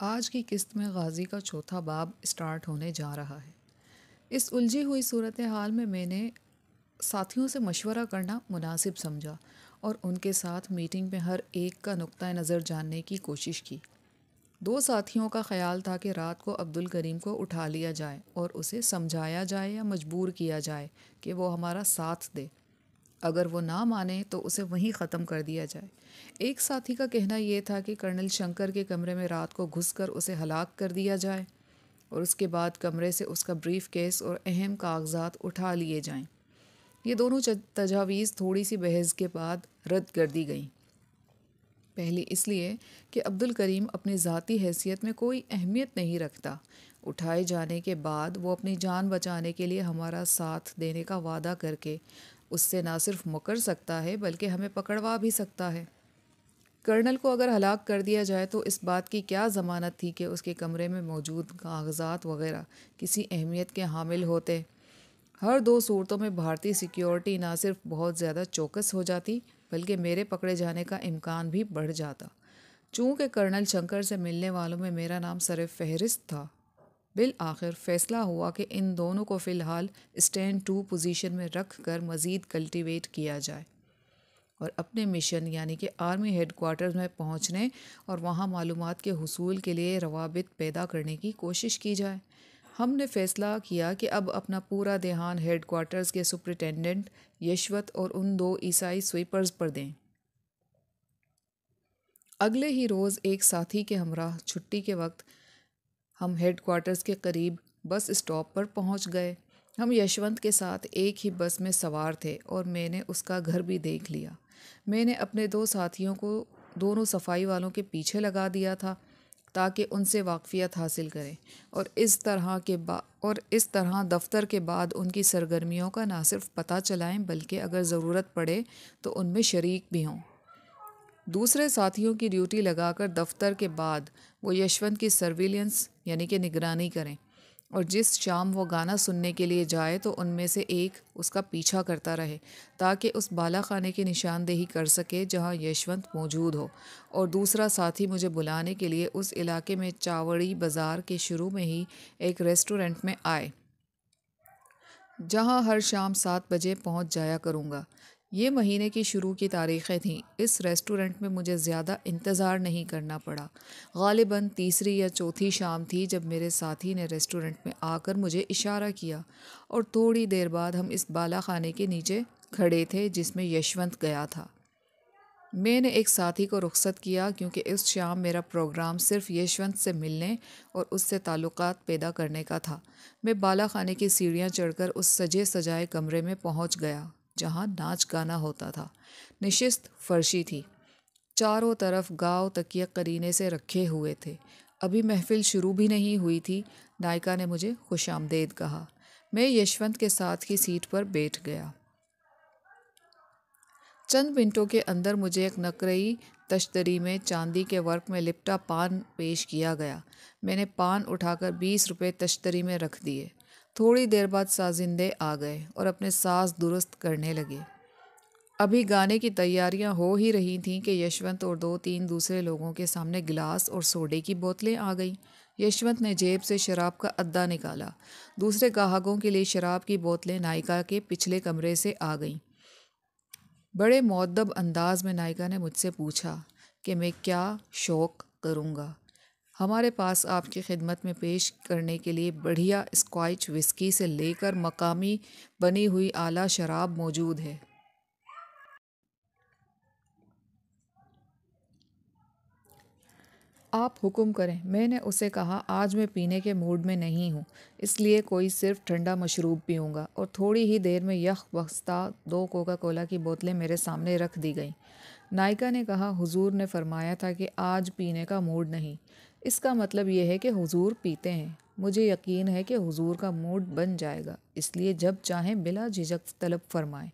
آج کی قسط میں غازی کا چوتھا باب اسٹارٹ ہونے جا رہا ہے۔ اس الجھی ہوئی صورتحال میں نے ساتھیوں سے مشورہ کرنا مناسب سمجھا اور ان کے ساتھ میٹنگ میں ہر ایک کا نقطہ نظر جاننے کی کوشش کی۔ دو ساتھیوں کا خیال تھا کہ رات کو عبدالکریم کو اٹھا لیا جائے اور اسے سمجھایا جائے یا مجبور کیا جائے کہ وہ ہمارا ساتھ دے۔ اگر وہ نہ مانے تو اسے وہیں ختم کر دیا جائے۔ ایک ساتھی کا کہنا یہ تھا کہ کرنل شنکر کے کمرے میں رات کو گھس کر اسے ہلاک کر دیا جائے اور اس کے بعد کمرے سے اس کا بریف کیس اور اہم کاغذات اٹھا لیے جائیں۔ یہ دونوں تجاویز تھوڑی سی بحث کے بعد رد کر دی گئیں۔ پہلی اس لیے کہ عبدالکریم اپنی ذاتی حیثیت میں کوئی اہمیت نہیں رکھتا۔ اٹھائے جانے کے بعد وہ اپنی جان بچانے کے لیے ہمارا ساتھ دینے کا وعدہ کر کے اس سے نہ صرف مکر سکتا ہے بلکہ ہمیں پکڑوا بھی سکتا ہے۔ کرنل کو اگر ہلاک کر دیا جائے تو اس بات کی کیا ضمانت تھی کہ اس کے کمرے میں موجود کاغذات وغیرہ کسی اہمیت کے حامل ہوتے؟ ہر دو صورتوں میں بھارتی سیکیورٹی نہ صرف بہت زیادہ چوکس ہو جاتی بلکہ میرے پکڑے جانے کا امکان بھی بڑھ جاتا۔ چونکہ کرنل شنکر سے ملنے والوں میں میرا نام سر فہرست تھا، بالآخر فیصلہ ہوا کہ ان دونوں کو فی الحال اسٹینڈ ٹو پوزیشن میں رکھ کر مزید کلٹیویٹ کیا جائے اور اپنے مشن یعنی کہ آرمی ہیڈ کوارٹرز میں پہنچنے اور وہاں معلومات کے حصول کے لیے روابط پیدا کرنے کی کوشش کی جائے۔ ہم نے فیصلہ کیا کہ اب اپنا پورا دھیان ہیڈ کوارٹرز کے سپرنٹینڈنٹ یشوت اور ان دو عیسائی سویپرز پر دیں۔ اگلے ہی روز ایک ساتھی کے ہمراہ چھٹی کے وقت ہم ہیڈ کوارٹرز کے قریب بس اسٹاپ پر پہنچ گئے۔ ہم یشونت کے ساتھ ایک ہی بس میں سوار تھے اور میں نے اس کا گھر بھی دیکھ لیا۔ میں نے اپنے دو ساتھیوں کو دونوں صفائی والوں کے پیچھے لگا دیا تھا تاکہ ان سے واقفیت حاصل کریں اور اس طرح دفتر کے بعد ان کی سرگرمیوں کا نہ صرف پتہ چلائیں بلکہ اگر ضرورت پڑے تو ان میں شریک بھی ہوں۔ دوسرے ساتھیوں کی ڈیوٹی لگا کر دفتر کے بعد وہ یشونت کی سرویلنس یعنی کہ نگرانی کریں اور جس شام وہ گانا سننے کے لیے جائے تو ان میں سے ایک اس کا پیچھا کرتا رہے تاکہ اس بالا خانے کی نشاندہی کر سکے جہاں یشونت موجود ہو، اور دوسرا ساتھی مجھے بلانے کے لیے اس علاقے میں چاوڑی بازار کے شروع میں ہی ایک ریسٹورنٹ میں آئے جہاں ہر شام 7 بجے پہنچ جایا کروں گا۔ یہ مہینے کی شروع کی تاریخیں تھیں۔ اس ریسٹورنٹ میں مجھے زیادہ انتظار نہیں کرنا پڑا۔ غالباً تیسری یا چوتھی شام تھی جب میرے ساتھی نے ریسٹورنٹ میں آ کر مجھے اشارہ کیا اور تھوڑی دیر بعد ہم اس بالا خانے کے نیچے کھڑے تھے جس میں یشونت گیا تھا۔ میں نے ایک ساتھی کو رخصت کیا کیونکہ اس شام میرا پروگرام صرف یشونت سے ملنے اور اس سے تعلقات پیدا کرنے کا تھا۔ میں بالا خانے کی سیڑھیاں چڑھ کر اس سجے سجائے کمرے میں پہنچ گیا جہاں ناچ گانا ہوتا تھا۔ نشست فرشی تھی، چاروں طرف گاؤ تکیے قرینے سے رکھے ہوئے تھے۔ ابھی محفل شروع بھی نہیں ہوئی تھی۔ نائکا نے مجھے خوش آمدید کہا۔ میں یشونت کے ساتھ کی سیٹ پر بیٹھ گیا۔ چند منٹوں کے اندر مجھے ایک نقرئی تشتری میں چاندی کے ورق میں لپٹا پان پیش کیا گیا۔ میں نے پان اٹھا کر 20 روپے تشتری میں رکھ دیے۔ تھوڑی دیر بعد سازندے آ گئے اور اپنے ساز درست کرنے لگے۔ ابھی گانے کی تیاریاں ہو ہی رہی تھیں کہ یشونت اور 2-3 دوسرے لوگوں کے سامنے گلاس اور سوڈے کی بوتلیں آ گئیں۔ یشونت نے جیب سے شراب کا ادا نکالا۔ دوسرے گاہکوں کے لیے شراب کی بوتلیں نائکا کے پچھلے کمرے سے آ گئیں۔ بڑے مؤدب انداز میں نائکا نے مجھ سے پوچھا کہ میں کیا شوق کروں گا۔ ہمارے پاس آپ کی خدمت میں پیش کرنے کے لیے بڑھیا اسکاچ وسکی سے لے کر مقامی بنی ہوئی اعلیٰ شراب موجود ہے۔ آپ حکم کریں۔ میں نے اسے کہا آج میں پینے کے موڈ میں نہیں ہوں، اس لیے کوئی صرف ٹھنڈا مشروب پیوں گا، اور تھوڑی ہی دیر میں یک وقتہ 2 کوکا کولا کی بوتلیں میرے سامنے رکھ دی گئیں۔ نائکا نے کہا حضور نے فرمایا تھا کہ آج پینے کا موڈ نہیں، اس کا مطلب یہ ہے کہ حضور پیتے ہیں۔ مجھے یقین ہے کہ حضور کا موڈ بن جائے گا، اس لیے جب چاہیں بلا جھجک طلب فرمائیں۔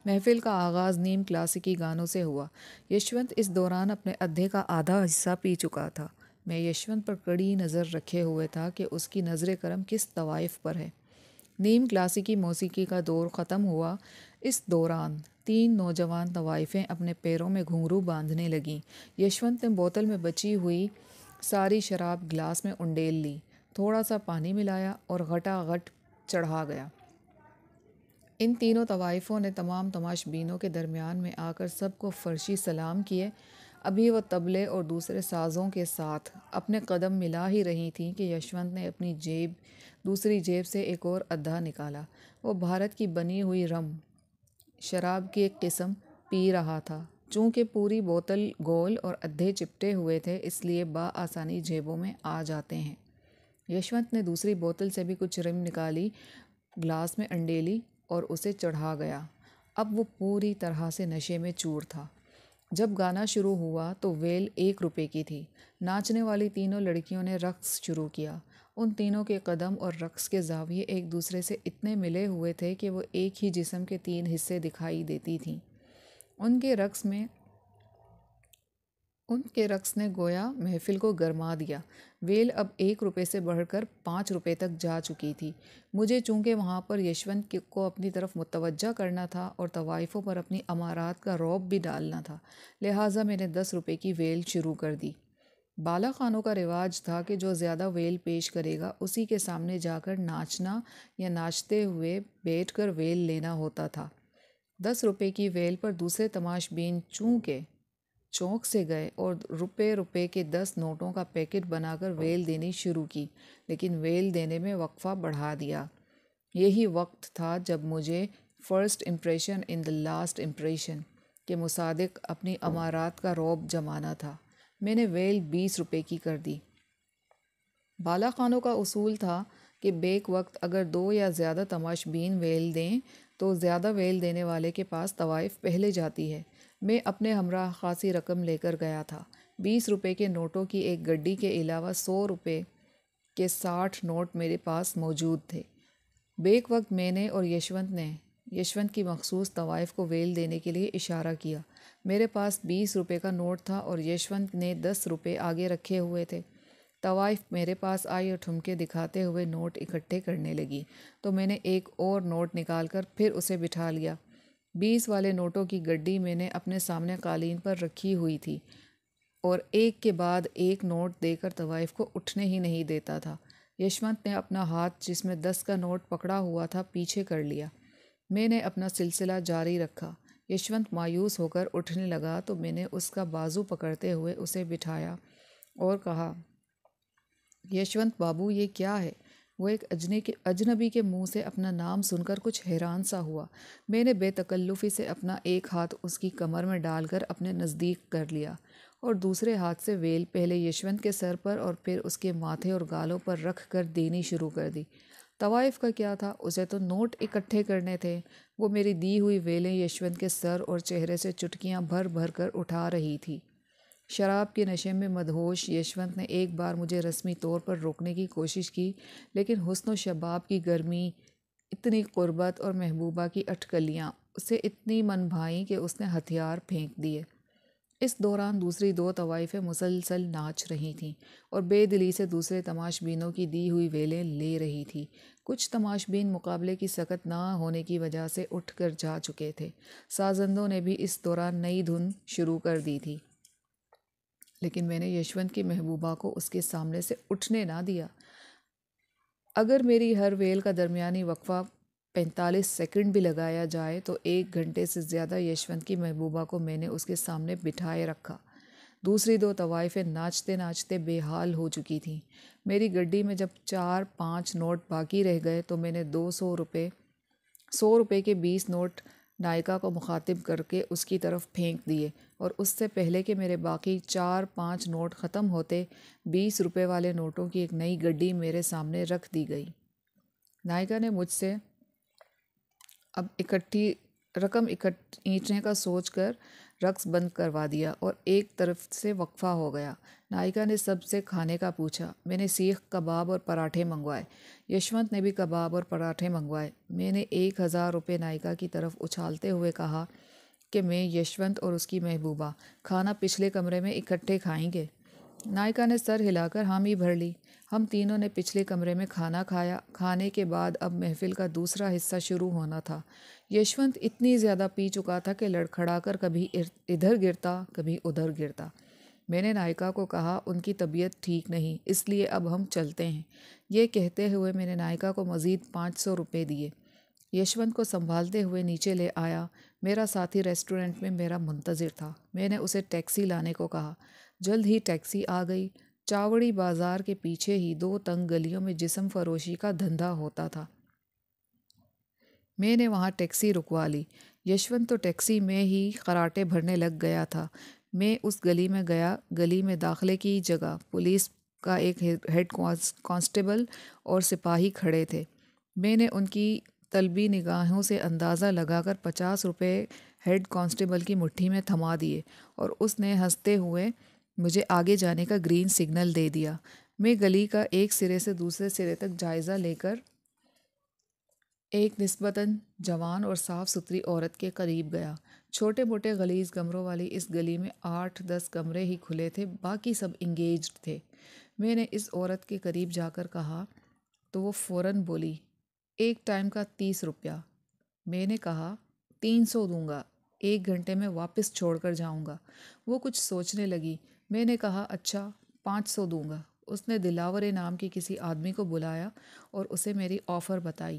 محفل کا آغاز نیم کلاسیکی گانوں سے ہوا۔ یشونت اس دوران اپنے ادھے کا آدھا حصہ پی چکا تھا۔ میں یشونت پر کڑی نظر رکھے ہوئے تھا کہ اس کی نظر کرم کس طوائف پر ہے۔ نیم کلاسیکی موسیقی کا دور ختم ہوا۔ اس دوران 3 نوجوان طوائفیں اپنے پیروں میں گھنگرو باندھنے لگیں۔ یشونت نے بوتل میں بچی ہوئی ساری شراب گلاس میں انڈیل لی، تھوڑا سا پانی ملایا اور غٹا غٹ چڑھا گیا۔ ان تینوں طوائفوں نے تمام تماش بینوں کے درمیان میں آ کر سب کو فرشی سلام کیے۔ ابھی وہ طبلے اور دوسرے سازوں کے ساتھ اپنے قدم ملا ہی رہی تھیں کہ یشونت نے اپنی دوسری جیب سے ایک اور ادھا نکالا۔ وہ بھارت کی بنی ہوئی رم شراب کی ایک قسم پی رہا تھا۔ چونکہ پوری بوتل گول اور ادھے چپٹے ہوئے تھے، اس لیے بآسانی جیبوں میں آ جاتے ہیں۔ یشونت نے دوسری بوتل سے بھی کچھ رم نکالی، گلاس میں انڈیلی اور اسے چڑھا گیا۔ اب وہ پوری طرح سے نشے میں چور تھا۔ جب گانا شروع ہوا تو ویل 1 روپے کی تھی۔ ناچنے والی تینوں لڑکیوں نے رقص شروع کیا۔ ان تینوں کے قدم اور رقص کے زاویے ایک دوسرے سے اتنے ملے ہوئے تھے کہ وہ ایک ہی جسم کے 3 حصے دکھائی دیتی تھیں۔ ان کے رقص نے گویا محفل کو گرما دیا۔ ویل اب 1 روپے سے بڑھ کر 5 روپے تک جا چکی تھی۔ مجھے چونکہ وہاں پر یشونت کو اپنی طرف متوجہ کرنا تھا اور طوائفوں پر اپنی امارات کا رعب بھی ڈالنا تھا، لہٰذا میں نے 10 روپے کی ویل شروع کر دی۔ بالا خانوں کا رواج تھا کہ جو زیادہ ویل پیش کرے گا اسی کے سامنے جا کر ناچنا یا ناچتے ہوئے بیٹھ کر ویل لینا ہوتا تھا۔ 10 روپے کی ویل پر دوسرے تماش بین چونکہ چونک سے گئے اور روپے کے 10 نوٹوں کا پیکٹ بنا کر ویل دینی شروع کی، لیکن ویل دینے میں وقفہ بڑھا دیا۔ یہی وقت تھا جب مجھے first impression in the last impression کے مصادق اپنی امارات کا رعب جمانا تھا۔ میں نے ویل 20 روپے کی کر دی۔ بالا خانوں کا اصول تھا کہ بیک وقت اگر 2 یا زیادہ تماش بین ویل دیں تو زیادہ ویل دینے والے کے پاس طوائف پہلے جاتی ہے۔ میں اپنے ہمراہ خاصی رقم لے کر گیا تھا۔ 20 روپے کے نوٹوں کی ایک گڈی کے علاوہ 100 روپے کے 60 نوٹ میرے پاس موجود تھے۔ بیک وقت میں نے اور یشونت کی مخصوص طوائف کو ویل دینے کے لیے اشارہ کیا۔ میرے پاس 20 روپے کا نوٹ تھا اور یشونت نے 10 روپے آگے رکھے ہوئے تھے۔ طوائف میرے پاس آئی اور ٹھمکے دکھاتے ہوئے نوٹ اکٹھے کرنے لگی، تو میں نے ایک اور نوٹ نکال کر پھر اسے بٹھا لیا۔ 20 والے نوٹوں کی گڈی میں نے اپنے سامنے قالین پر رکھی ہوئی تھی اور ایک کے بعد ایک نوٹ دے کر طوائف کو اٹھنے ہی نہیں دیتا تھا۔ یشونت نے اپنا ہاتھ جس میں 10 کا نوٹ پکڑا ہوا تھا پیچھے کر لیا۔ میں نے اپنا سلسلہ جاری رکھا۔ یشونت مایوس ہو کر اٹھنے لگا تو میں نے اس کا بازو پکڑتے ہوئے اسے بٹھایا اور کہا، یشونت بابو یہ کیا ہے؟ وہ ایک اجنبی کے منہ سے اپنا نام سن کر کچھ حیران سا ہوا۔ میں نے بے تکلفی سے اپنا ایک ہاتھ اس کی کمر میں ڈال کر اپنے نزدیک کر لیا اور دوسرے ہاتھ سے ویل پہلے یشونت کے سر پر اور پھر اس کے ماتھے اور گالوں پر رکھ کر دینی شروع کر دی۔ طوائف کا کیا تھا، اسے تو نوٹ اکٹھے کرنے تھے۔ وہ میری دی ہوئی ویلیں یشونت کے سر اور چہرے سے چٹکیاں بھر بھر کر اٹھا رہی تھی۔ شراب کے نشے میں مدہوش یشونت نے ایک بار مجھے رسمی طور پر روکنے کی کوشش کی، لیکن حسن و شباب کی گرمی، اتنی قربت اور محبوبہ کی اٹکلیاں اسے اتنی من بھائیں کہ اس نے ہتھیار پھینک دیے۔ اس دوران دوسری 2 طوائفیں مسلسل ناچ رہی تھیں اور بے دلی سے دوسرے تماش بینوں کی دی ہوئی ویلیں لے رہی تھی۔ کچھ تماش بین مقابلے کی سکت نہ ہونے کی وجہ سے اٹھ کر جا چکے تھے۔ سازندوں نے بھی اس دوران نئی دھن شروع کر دی تھی، لیکن میں نے یشونت کی محبوبہ کو اس کے سامنے سے اٹھنے نہ دیا۔ اگر میری ہر ویل کا درمیانی وقفہ 45 سیکنڈ بھی لگایا جائے تو 1 گھنٹے سے زیادہ یشونت کی محبوبہ کو میں نے اس کے سامنے بٹھائے رکھا۔ دوسری 2 طوائفیں ناچتے ناچتے بے حال ہو چکی تھیں۔ میری گڈی میں جب 4-5 نوٹ باقی رہ گئے تو میں نے 100 روپے کے 20 نوٹ نائکا کو مخاطب کر کے اس کی طرف پھینک دیے اور اس سے پہلے کہ میرے باقی 4-5 نوٹ ختم ہوتے 20 روپے والے نوٹوں کی ایک نئی گڈی میرے سامنے رکھ دی گئی۔ نائکا نے مجھ سے اب رقم اینٹنے کا سوچ کر رقص بند کروا دیا اور ایک طرف سے وقفہ ہو گیا۔ نائکا نے سب سے کھانے کا پوچھا۔ میں نے سیخ کباب اور پراٹھے منگوائے۔ یشونت نے بھی کباب اور پراٹھے منگوائے۔ میں نے 1000 روپے نائکا کی طرف اچھالتے ہوئے کہا کہ میں، یشونت اور اس کی محبوبہ کھانا پچھلے کمرے میں اکٹھے کھائیں گے۔ نائکا نے سر ہلا کر حامی بھر لی۔ ہم تینوں نے پچھلے کمرے میں کھانا کھایا۔ کھانے کے بعد اب محفل کا دوسرا حصہ شروع ہونا تھا۔ یشونت اتنی زیادہ پی چکا تھا کہ لڑکھڑا کر کبھی ادھر گرتا کبھی ادھر گرتا۔ میں نے نائکا کو کہا ان کی طبیعت ٹھیک نہیں، اس لیے اب ہم چلتے ہیں۔ یہ کہتے ہوئے میں نے نائکا کو مزید 500 روپے دیے۔ یشونت کو سنبھالتے ہوئے نیچے لے آیا۔ میرا ساتھی ریسٹورنٹ میں میرا منتظر تھا۔ میں نے اسے ٹیکسی لانے کو کہا۔ جلد ہی ٹیکسی آ گئی۔ چاوڑی بازار کے پیچھے ہی 2 تنگ گلیوں میں جسم فروشی کا دھندا ہوتا تھا۔ میں نے وہاں ٹیکسی رکوا لی۔ یشونت تو ٹیکسی میں ہی خراٹے بھرنے لگ گیا تھا۔ میں اس گلی میں گیا۔ گلی میں داخلے کی جگہ پولیس کا ایک ہیڈ کانسٹیبل اور سپاہی کھڑے تھے۔ میں نے ان کی طلبی نگاہوں سے اندازہ لگا کر 50 روپے ہیڈ کانسٹیبل کی مٹھی میں تھما دیے اور اس نے ہنستے ہوئے مجھے آگے جانے کا گرین سگنل دے دیا۔ میں گلی کا ایک سرے سے دوسرے سرے تک جائزہ لے کر ایک نسبتاً جوان اور صاف ستھری عورت کے قریب گیا۔ چھوٹے موٹے غلیظ کمروں والی اس گلی میں 8-10 کمرے ہی کھلے تھے، باقی سب انگیجڈ تھے۔ میں نے اس عورت کے قریب جا کر کہا تو وہ فوراً بولی، 1 ٹائم کا 30 روپیہ۔ میں نے کہا 300 دوں گا، 1 گھنٹے میں واپس چھوڑ کر جاؤں گا۔ وہ کچھ سوچنے لگی۔ میں نے کہا اچھا 500 دوں گا۔ اس نے دلاور نام کے کسی آدمی کو بلایا اور اسے میری آفر بتائی۔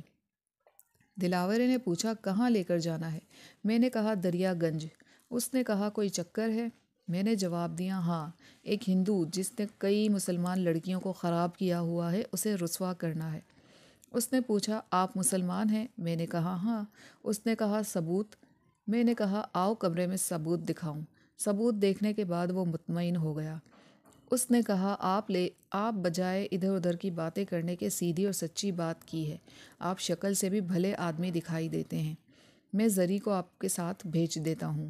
دلاورے نے پوچھا کہاں لے کر جانا ہے؟ میں نے کہا دریا گنج۔ اس نے کہا کوئی چکر ہے؟ میں نے جواب دیا ہاں، ایک ہندو جس نے کئی مسلمان لڑکیوں کو خراب کیا ہوا ہے، اسے رسوا کرنا ہے۔ اس نے پوچھا آپ مسلمان ہیں؟ میں نے کہا ہاں۔ اس نے کہا ثبوت؟ میں نے کہا آؤ کمرے میں ثبوت دکھاؤں۔ ثبوت دیکھنے کے بعد وہ مطمئن ہو گیا۔ اس نے کہا آپ بجائے ادھر ادھر کی باتیں کرنے کے سیدھی اور سچی بات کی ہے۔ آپ شکل سے بھی بھلے آدمی دکھائی دیتے ہیں۔ میں زری کو آپ کے ساتھ بھیج دیتا ہوں۔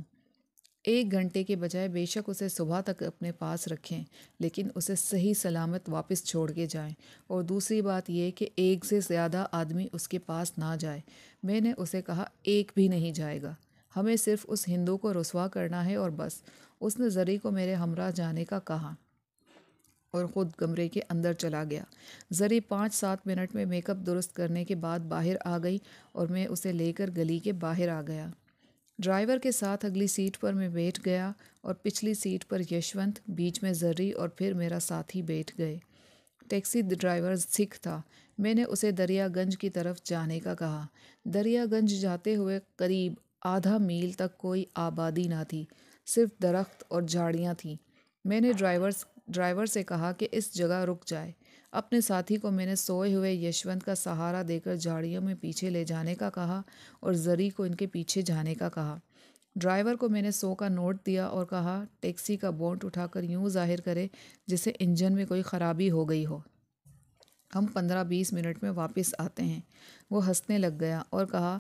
1 گھنٹے کے بجائے بے شک اسے صبح تک اپنے پاس رکھیں، لیکن اسے صحیح سلامت واپس چھوڑ کے جائیں، اور دوسری بات یہ کہ 1 سے زیادہ آدمی اس کے پاس نہ جائے۔ میں نے اسے کہا 1 بھی نہیں جائے گا، ہمیں صرف اس ہندو کو رسوا کرنا ہے اور بس۔ اس نے زری کو میرے ہمراہ جانے کا کہا اور خود کمرے کے اندر چلا گیا۔ زری 5-7 منٹ میں میک اپ درست کرنے کے بعد باہر آ گئی اور میں اسے لے کر گلی کے باہر آ گیا۔ ڈرائیور کے ساتھ اگلی سیٹ پر میں بیٹھ گیا اور پچھلی سیٹ پر یشونت، بیچ میں زری اور پھر میرا ساتھی بیٹھ گئے۔ ٹیکسی ڈرائیور سکھ تھا۔ میں نے اسے دریا گنج کی طرف جانے کا کہا۔ دریا گنج جاتے ہوئے قریب ½ میل تک کوئی آبادی نہ تھی، صرف درخت اور جھاڑیاں تھیں۔ میں نے ڈرائیور سے کہا کہ اس جگہ رک جائے۔ اپنے ساتھی کو میں نے سوئے ہوئے یشونت کا سہارا دے کر جھاڑیوں میں پیچھے لے جانے کا کہا اور زری کو ان کے پیچھے جانے کا کہا۔ ڈرائیور کو میں نے 100 کا نوٹ دیا اور کہا ٹیکسی کا بونٹ اٹھا کر یوں ظاہر کرے جیسے انجن میں کوئی خرابی ہو گئی ہو۔ ہم 15-20 منٹ میں واپس آتے ہیں۔ وہ ہنسنے لگ گیا اور کہا